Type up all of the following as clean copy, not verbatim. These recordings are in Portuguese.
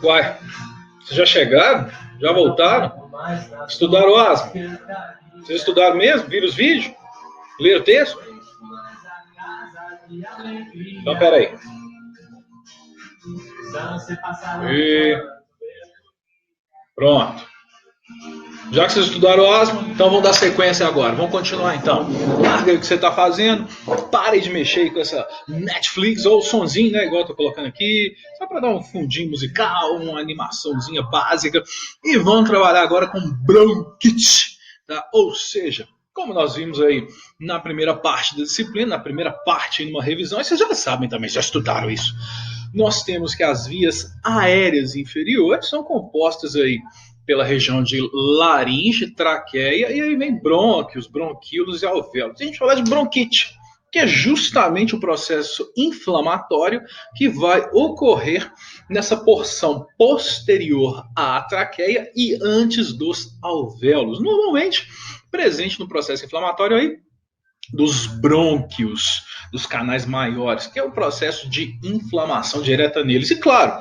Uai, vocês já chegaram? Já voltaram? Estudaram asma? Vocês estudaram mesmo? Viram os vídeos? Leram o texto? Então, peraí. E... Pronto. Já que vocês estudaram asma, então vamos dar sequência agora. Vamos continuar então. Larga o que você está fazendo. Pare de mexer aí com essa Netflix ou sonzinho, né? Igual eu tô colocando aqui. Só para dar um fundinho musical, uma animaçãozinha básica. E vamos trabalhar agora com bronquite. Tá? Ou seja, como nós vimos aí na primeira parte da disciplina, na primeira parte de uma revisão, e vocês já sabem também, já estudaram isso. Nós temos que as vias aéreas inferiores são compostas aí pela região de laringe, traqueia, e aí vem brônquios, bronquíolos e alvéolos. A gente fala de bronquite, que é justamente o processo inflamatório que vai ocorrer nessa porção posterior à traqueia e antes dos alvéolos. Normalmente presente no processo inflamatório aí dos brônquios, dos canais maiores, que é o processo de inflamação direta neles. E claro,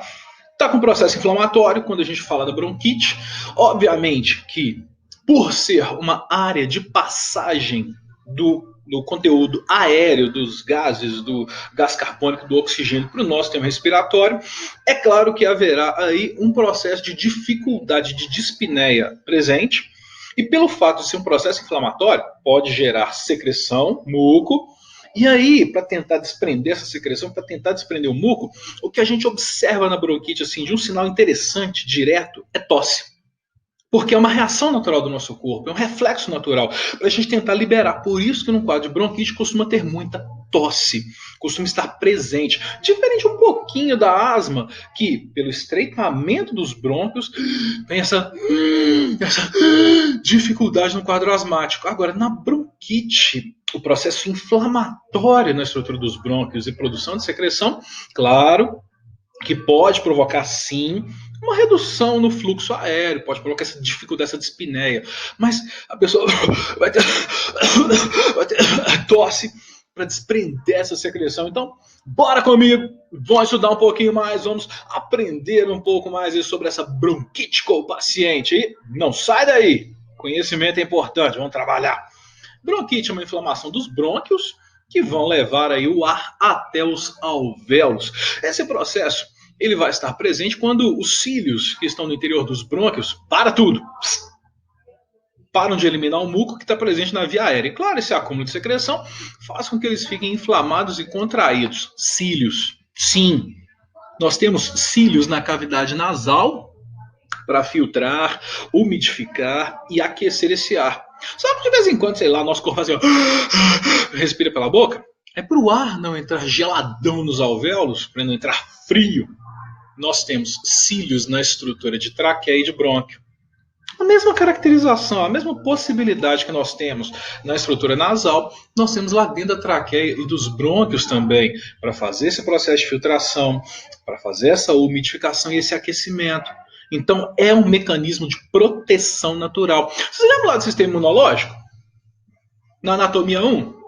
está com processo inflamatório quando a gente fala da bronquite. Obviamente que, por ser uma área de passagem do conteúdo aéreo, dos gases, do gás carbônico, do oxigênio para o nosso sistema respiratório, é claro que haverá aí um processo de dificuldade de dispneia presente. E pelo fato de ser um processo inflamatório, pode gerar secreção, muco. E aí, para tentar desprender essa secreção, para tentar desprender o muco, o que a gente observa na bronquite, assim, de um sinal interessante, direto, é tosse. Porque é uma reação natural do nosso corpo, é um reflexo natural, para a gente tentar liberar. Por isso que num quadro de bronquite costuma ter muita tosse, costuma estar presente. Diferente um pouquinho da asma, que pelo estreitamento dos brônquios tem essa dificuldade no quadro asmático. Agora, na bronquite, o processo inflamatório na estrutura dos brônquios e produção de secreção, claro que pode provocar sim uma redução no fluxo aéreo, pode provocar essa dificuldade, essa dispneia, mas a pessoa vai ter tosse para desprender essa secreção. Então, bora comigo, vamos estudar um pouquinho mais, vamos aprender um pouco mais sobre essa bronquite com o paciente. E não sai daí, conhecimento é importante, vamos trabalhar. Bronquite é uma inflamação dos brônquios que vão levar aí o ar até os alvéolos. Esse processo ele vai estar presente quando os cílios que estão no interior dos brônquios param de eliminar o muco que está presente na via aérea. E claro, esse acúmulo de secreção faz com que eles fiquem inflamados e contraídos. Cílios, sim. Nós temos cílios na cavidade nasal para filtrar, umidificar e aquecer esse ar. Só que de vez em quando, sei lá, nosso corpo faz assim, respira pela boca. É para o ar não entrar geladão nos alvéolos, para não entrar frio. Nós temos cílios na estrutura de traqueia e de brônquio. A mesma caracterização, a mesma possibilidade que nós temos na estrutura nasal, nós temos lá dentro da traqueia e dos brônquios também, para fazer esse processo de filtração, para fazer essa umidificação e esse aquecimento. Então, é um mecanismo de proteção natural. Vocês já falaram do sistema imunológico? Na anatomia 1?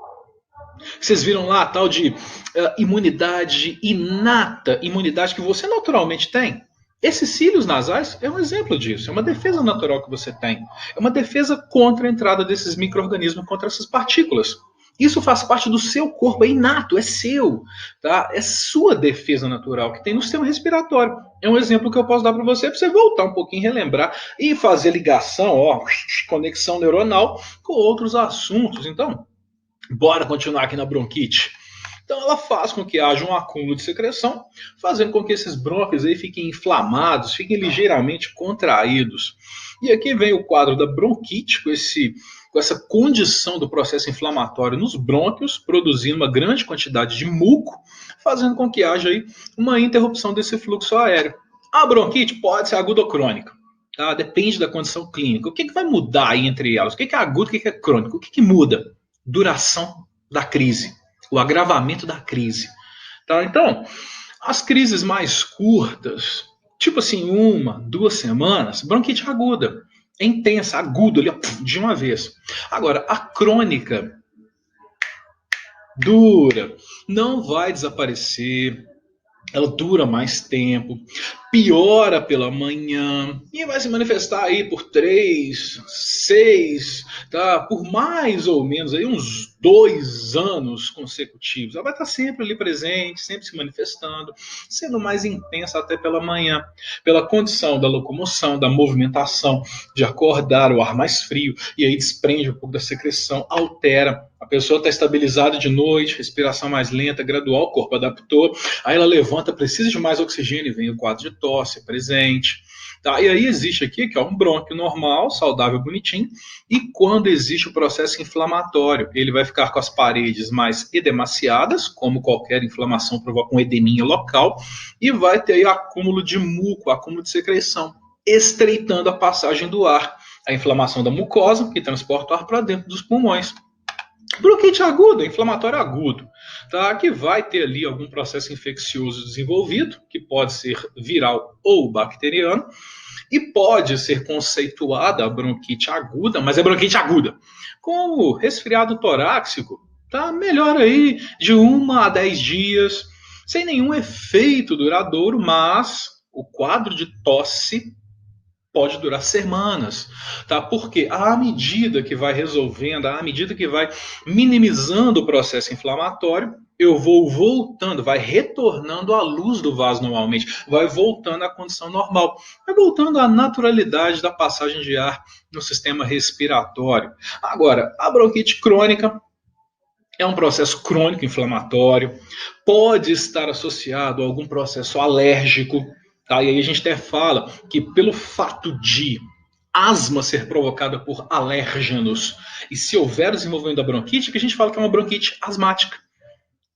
Vocês viram lá a tal de imunidade inata, imunidade que você naturalmente tem? Esses cílios nasais é um exemplo disso, é uma defesa natural que você tem. É uma defesa contra a entrada desses micro-organismos, contra essas partículas. Isso faz parte do seu corpo, é inato, é seu. Tá? É sua defesa natural que tem no sistema respiratório. É um exemplo que eu posso dar para você voltar um pouquinho, relembrar e fazer ligação, conexão neuronal com outros assuntos. Então, bora continuar aqui na bronquite. Então ela faz com que haja um acúmulo de secreção, fazendo com que esses brônquios aí fiquem inflamados, fiquem ligeiramente contraídos. E aqui vem o quadro da bronquite, com essa condição do processo inflamatório nos brônquios, produzindo uma grande quantidade de muco, fazendo com que haja aí uma interrupção desse fluxo aéreo. A bronquite pode ser aguda ou crônica. Tá? Depende da condição clínica. O que vai mudar aí entre elas? O que é agudo e o que é crônico? O que muda? Duração da crise. O agravamento da crise. Tá? Então, as crises mais curtas, tipo assim, 1, 2 semanas, bronquite aguda. É intensa, aguda, ali, de uma vez. Agora, a crônica, dura, não vai desaparecer, ela dura mais tempo, piora pela manhã e vai se manifestar aí por 3, 6, tá? Por mais ou menos aí uns 2 anos consecutivos. Ela vai estar sempre ali presente, sempre se manifestando, sendo mais intensa até pela manhã, pela condição da locomoção, da movimentação, de acordar, o ar mais frio, e aí desprende um pouco da secreção, altera. A pessoa está estabilizada de noite, respiração mais lenta, gradual, o corpo adaptou, aí ela levanta, precisa de mais oxigênio, vem o quadro de tosse presente. Tá? E aí existe aqui que é um brônquio normal, saudável, bonitinho, e quando existe o processo inflamatório, ele vai ficar com as paredes mais edemaciadas, como qualquer inflamação provoca um edeminha local, e vai ter aí acúmulo de muco, acúmulo de secreção, estreitando a passagem do ar, a inflamação da mucosa, que transporta o ar para dentro dos pulmões. Bronquite aguda, inflamatório agudo, tá? Que vai ter ali algum processo infeccioso desenvolvido, que pode ser viral ou bacteriano, e pode ser conceituada a bronquite aguda, mas é bronquite aguda, como resfriado torácico, tá? Melhor aí de 1 a 10 dias, sem nenhum efeito duradouro, mas o quadro de tosse pode durar semanas, tá? Porque à medida que vai resolvendo, à medida que vai minimizando o processo inflamatório, eu vou voltando, vai retornando à luz do vaso normalmente, vai voltando à condição normal, vai voltando à naturalidade da passagem de ar no sistema respiratório. Agora, a bronquite crônica é um processo crônico inflamatório, pode estar associado a algum processo alérgico, tá? E aí a gente até fala que pelo fato de asma ser provocada por alérgenos, e se houver desenvolvimento da bronquite, que a gente fala que é uma bronquite asmática.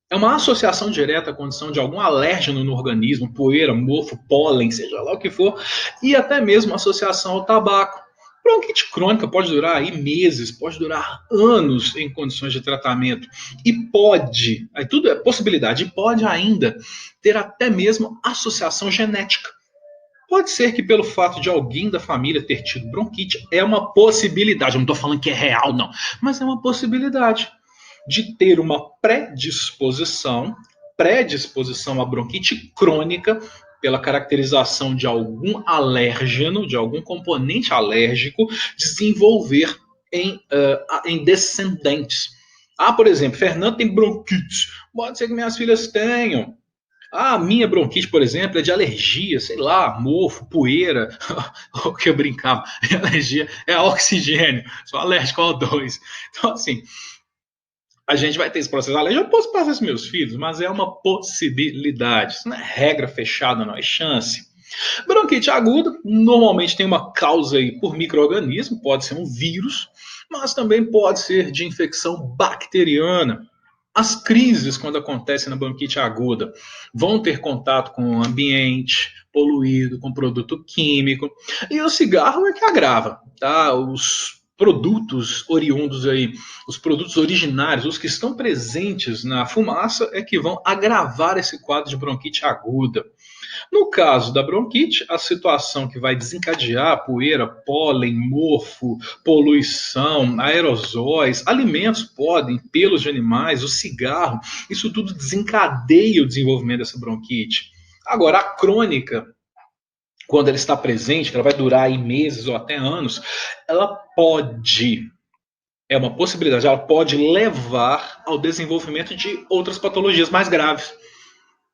É uma associação direta à condição de algum alérgeno no organismo, poeira, mofo, pólen, seja lá o que for, e até mesmo associação ao tabaco. Bronquite crônica pode durar aí meses, pode durar anos em condições de tratamento. E pode, aí tudo é possibilidade, e pode ainda ter até mesmo associação genética. Pode ser que pelo fato de alguém da família ter tido bronquite, é uma possibilidade, eu não estou falando que é real não, mas é uma possibilidade de ter uma predisposição à bronquite crônica pela caracterização de algum alérgeno, de algum componente alérgico, desenvolver em descendentes. Ah, por exemplo, Fernando tem bronquite. Pode ser que minhas filhas tenham. A minha bronquite, por exemplo, é de alergia, sei lá, mofo, poeira, o que eu brincava, alergia é a oxigênio, sou alérgico ao O2. Então, assim, a gente vai ter esse processo alérgico. Eu posso passar isso meus filhos, mas é uma possibilidade. Isso não é regra fechada, não é chance. Bronquite aguda normalmente tem uma causa aí por micro-organismo, pode ser um vírus, mas também pode ser de infecção bacteriana. As crises, quando acontecem na bronquite aguda, vão ter contato com o ambiente poluído, com produto químico, e o cigarro é que agrava, tá? Os produtos oriundos aí, os produtos originários, os que estão presentes na fumaça, é que vão agravar esse quadro de bronquite aguda. No caso da bronquite, a situação que vai desencadear poeira, pólen, mofo, poluição, aerosóis, alimentos podem, pelos de animais, o cigarro, isso tudo desencadeia o desenvolvimento dessa bronquite. Agora, a crônica, quando ela está presente, que ela vai durar aí meses ou até anos, ela pode, é uma possibilidade, ela pode levar ao desenvolvimento de outras patologias mais graves.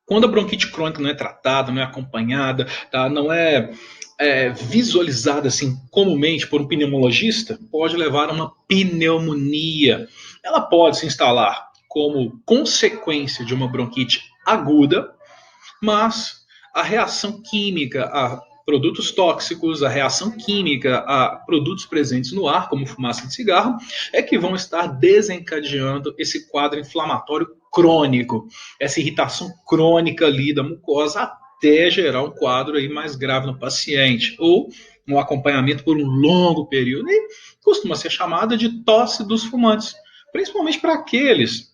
Quando a bronquite crônica não é tratada, não é acompanhada, tá? Não é visualizada assim comumente por um pneumologista, pode levar a uma pneumonia. Ela pode se instalar como consequência de uma bronquite aguda, mas a reação química a produtos tóxicos, a reação química a produtos presentes no ar, como fumaça de cigarro, é que vão estar desencadeando esse quadro inflamatório crônico, essa irritação crônica ali da mucosa, até gerar um quadro aí mais grave no paciente, ou um acompanhamento por um longo período, e costuma ser chamada de tosse dos fumantes, principalmente para aqueles,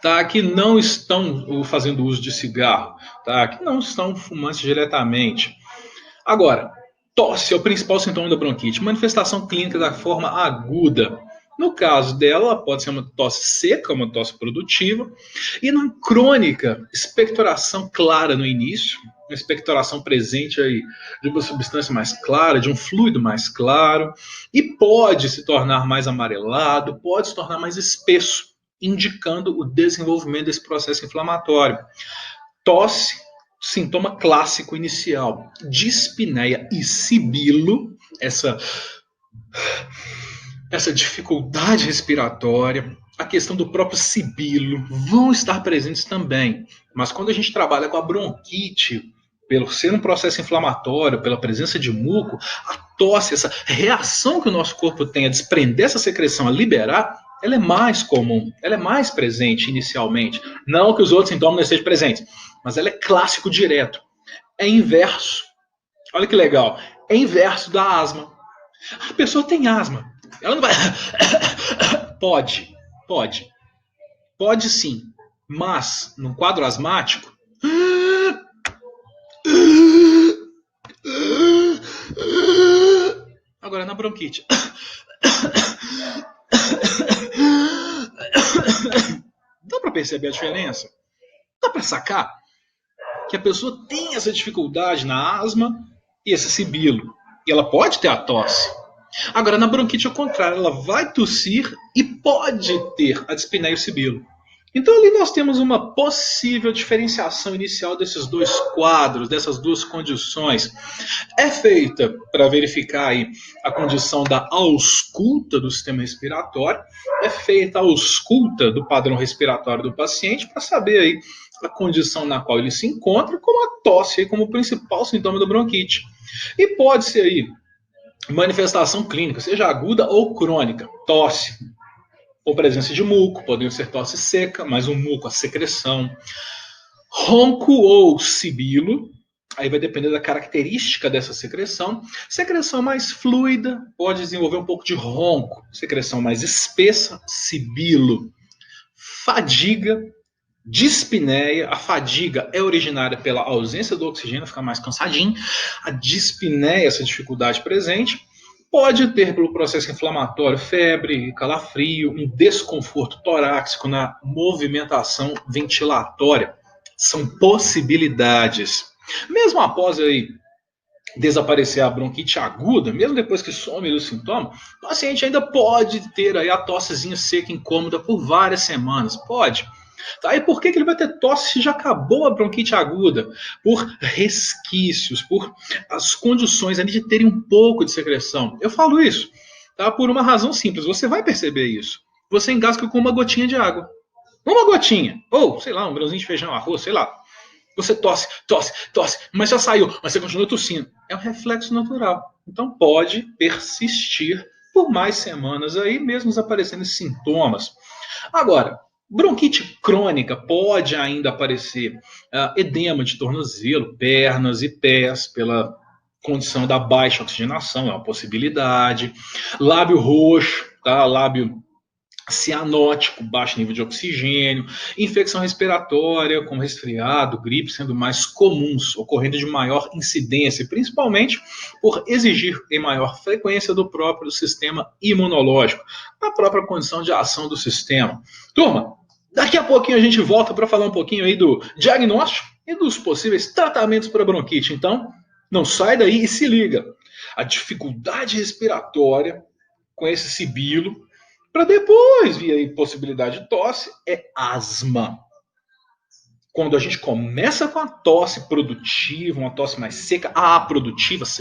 tá, que não estão fazendo uso de cigarro, tá, que não estão fumantes diretamente. Agora, tosse é o principal sintoma da bronquite, manifestação clínica da forma aguda. No caso dela, pode ser uma tosse seca, uma tosse produtiva. E na crônica, expectoração clara no início, uma expectoração presente aí de uma substância mais clara, de um fluido mais claro, e pode se tornar mais amarelado, pode se tornar mais espesso, indicando o desenvolvimento desse processo inflamatório. Tosse, sintoma clássico inicial, dispneia e sibilo, essa dificuldade respiratória, a questão do próprio sibilo vão estar presentes também. Mas quando a gente trabalha com a bronquite, pelo ser um processo inflamatório, pela presença de muco, a tosse, essa reação que o nosso corpo tem a desprender essa secreção, a liberar, ela é mais comum, ela é mais presente inicialmente. Não que os outros sintomas não estejam presentes, mas ela é clássico direto. É inverso. Olha que legal. É inverso da asma. A pessoa tem asma. Ela não vai. Pode. Pode sim. Mas, num quadro asmático. Agora, na bronquite. Dá para perceber a diferença? Dá para sacar que a pessoa tem essa dificuldade na asma e esse sibilo. E ela pode ter a tosse. Agora, na bronquite, ao contrário, ela vai tossir e pode ter a dispneia e o sibilo. Então, ali nós temos uma possível diferenciação inicial desses dois quadros, dessas duas condições. É feita para verificar aí a condição da ausculta do sistema respiratório, é feita a ausculta do padrão respiratório do paciente para saber aí a condição na qual ele se encontra, com a tosse aí como principal sintoma da bronquite. E pode ser aí manifestação clínica, seja aguda ou crônica, tosse, ou presença de muco, podendo ser tosse seca, mas o muco, a secreção, ronco ou sibilo, aí vai depender da característica dessa secreção. Secreção mais fluida pode desenvolver um pouco de ronco, secreção mais espessa, sibilo, fadiga, dispneia. A fadiga é originária pela ausência do oxigênio, ficar mais cansadinho. A dispneia, essa dificuldade presente, pode ter pelo processo inflamatório febre, calafrio, um desconforto torácico na movimentação ventilatória. São possibilidades. Mesmo após aí desaparecer a bronquite aguda, mesmo depois que some o sintoma, o paciente ainda pode ter aí a tossezinha seca incômoda por várias semanas. Pode. Tá? E por que ele vai ter tosse se já acabou a bronquite aguda? Por resquícios, por as condições ali de terem um pouco de secreção. Eu falo isso, tá? Por uma razão simples. Você vai perceber isso. Você engasga com uma gotinha de água. Uma gotinha. Ou, sei lá, um grãozinho de feijão, arroz, sei lá. Você tosse, mas já saiu, mas você continua tossindo. É um reflexo natural. Então pode persistir por mais semanas aí, mesmo aparecendo sintomas. Agora, bronquite crônica pode ainda aparecer edema de tornozelo, pernas e pés, pela condição da baixa oxigenação, é uma possibilidade. Lábio roxo, tá? Lábio cianótico, baixo nível de oxigênio, infecção respiratória, como resfriado, gripe, sendo mais comuns, ocorrendo de maior incidência, principalmente por exigir em maior frequência do próprio sistema imunológico, na própria condição de ação do sistema. Turma, daqui a pouquinho a gente volta para falar um pouquinho aí do diagnóstico e dos possíveis tratamentos para bronquite. Então, não sai daí e se liga. A dificuldade respiratória com esse sibilo, para depois vir aí possibilidade de tosse, é asma. Quando a gente começa com a tosse produtiva, uma tosse mais seca, produtiva,